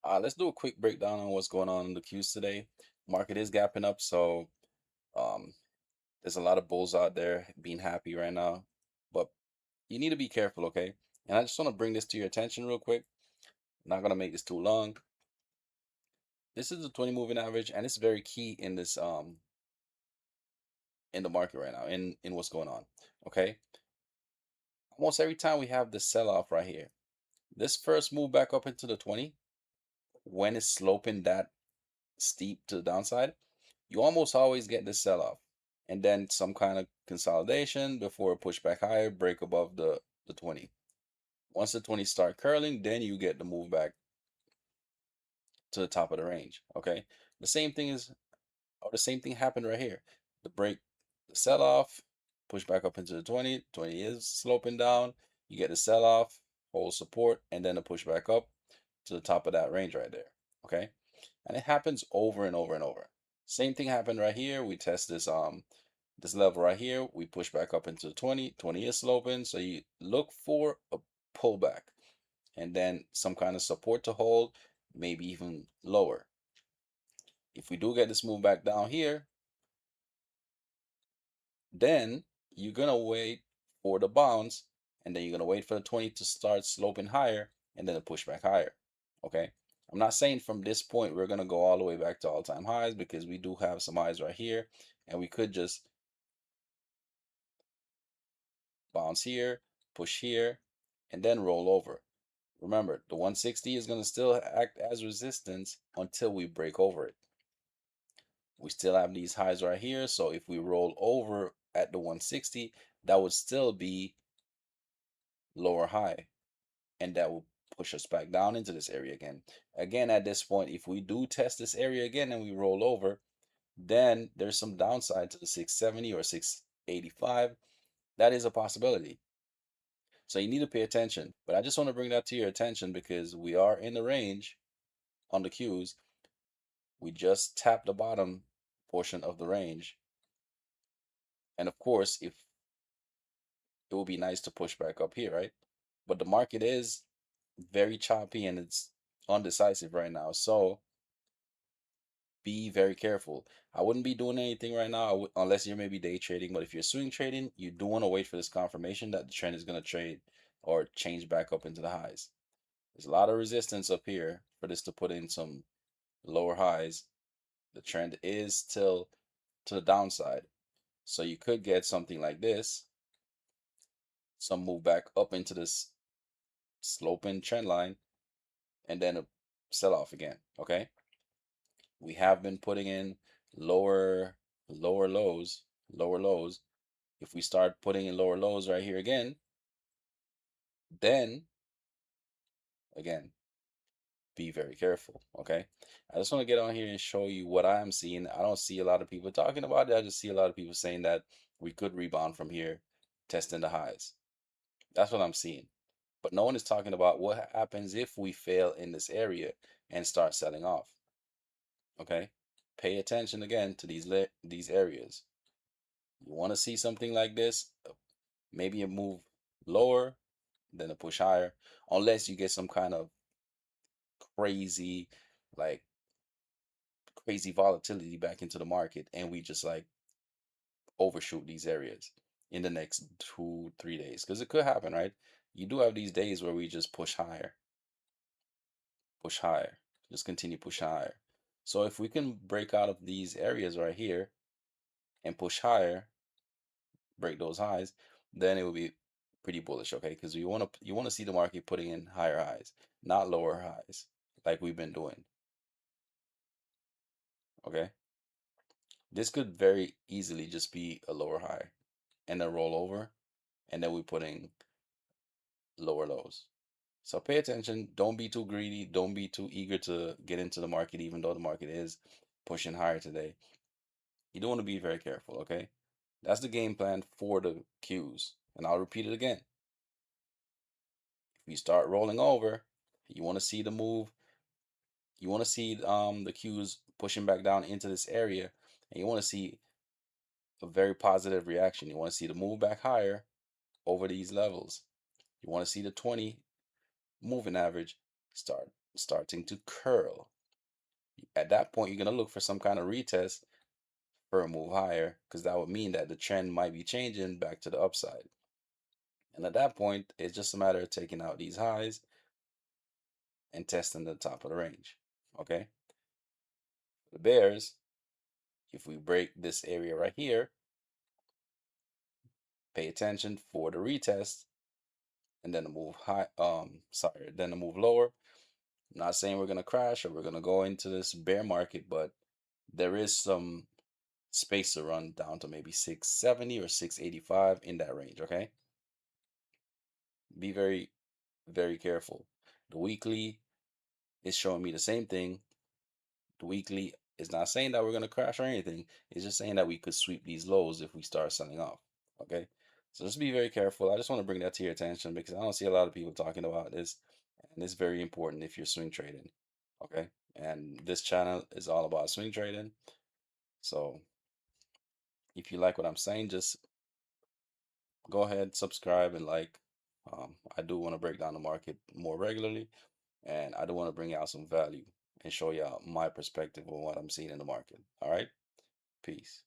Let's do a quick breakdown on what's going on in the Qs today. Market is gapping up, so um, there's a lot of bulls out there being happy right now, but you need to be careful, okay? And I just want to bring this to your attention real quick. Not gonna make this too long. This is the 20 moving average, and it's very key in this in the market right now, in what's going on. Okay, almost every time we have this sell-off right here, this first move back up into the 20, when it's sloping that steep to the downside, you almost always get this sell-off and then some kind of consolidation before a push back higher, break above the 20. Once the 20 start curling, then you get the move back to the top of the range. Okay, the same thing is, or the same thing happened right here. The break, the sell-off, push back up into the 20. 20 is sloping down. You get the sell-off, hold support, and then a push back up to the top of that range right there. Okay, and it happens over and over and over. Same thing happened right here. We test this level right here. We push back up into the 20. 20 is sloping, so you look for a pullback and then some kind of support to hold, maybe even lower. If we do get this move back down here, then you're gonna wait for the bounce, and then you're gonna wait for the 20 to start sloping higher and then a push back higher. Okay, I'm not saying from this point we're gonna go all the way back to all-time highs, because we do have some highs right here, and we could just bounce here, push here, and then roll over. Remember, the 160 is gonna still act as resistance until we break over it. We still have these highs right here, so if we roll over at the 160, that would still be lower high, and that will push us back down into this area again. Again, at this point, if we do test this area again and we roll over, then there's some downside to the 670 or 685. That is a possibility. So you need to pay attention. But I just want to bring that to your attention because we are in the range on the Qs. We just tapped the bottom portion of the range. And of course, if it would be nice to push back up here, right? But the market is very choppy and it's undecisive right now. So be very careful. I wouldn't be doing anything right now unless you're maybe day trading. But if you're swing trading, you do want to wait for this confirmation that the trend is going to trade or change back up into the highs. There's a lot of resistance up here for this to put in some lower highs. The trend is still to the downside. So you could get something like this, some move back up into this sloping trend line, and then a sell off again. Okay. We have been putting in lower, lower lows, lower lows. If we start putting in lower lows right here again, then again, be very careful. Okay. I just want to get on here and show you what I am seeing. I don't see a lot of people talking about it. I just see a lot of people saying that we could rebound from here, testing the highs. That's what I'm seeing. But no one is talking about what happens if we fail in this area and start selling off. Okay. Pay attention again to these areas. You want to see something like this, maybe a move lower, then a push higher, unless you get some kind of crazy, like crazy volatility back into the market and we just like overshoot these areas in the next 2 3 days, because it could happen, right? You do have these days where we just push higher, just continue push higher. So if we can break out of these areas right here and push higher, break those highs, then it will be pretty bullish, okay? Because you want to see the market putting in higher highs, not lower highs, like we've been doing. Okay, this could very easily just be a lower high and then roll over, and then we're putting lower lows. So pay attention. Don't be too greedy. Don't be too eager to get into the market, even though the market is pushing higher today. You don't want to be very careful, okay? That's the game plan for the Qs. And I'll repeat it again. If we start rolling over, you want to see the move. You want to see the Qs pushing back down into this area, and you want to see a very positive reaction. You want to see the move back higher over these levels. You want to see the 20 moving average start starting to curl. At that point, you're going to look for some kind of retest for a move higher, because that would mean that the trend might be changing back to the upside. And at that point, it's just a matter of taking out these highs and testing the top of the range. Okay. The bears, if we break this area right here, pay attention for the retest and then the move high, then the move lower. I'm not saying we're gonna crash or we're gonna go into this bear market, but there is some space to run down to maybe 670 or 685 in that range. Okay, be very, very careful. The weekly is showing me the same thing. The weekly is not saying that we're gonna crash or anything. It's just saying that we could sweep these lows if we start selling off. Okay, so just be very careful. I just want to bring that to your attention because I don't see a lot of people talking about this, and it's very important if you're swing trading. Okay, and this channel is all about swing trading. So if you like what I'm saying, just go ahead, subscribe, and like. I do want to break down the market more regularly, and I do want to bring out some value and show y'all my perspective on what I'm seeing in the market. All right, peace.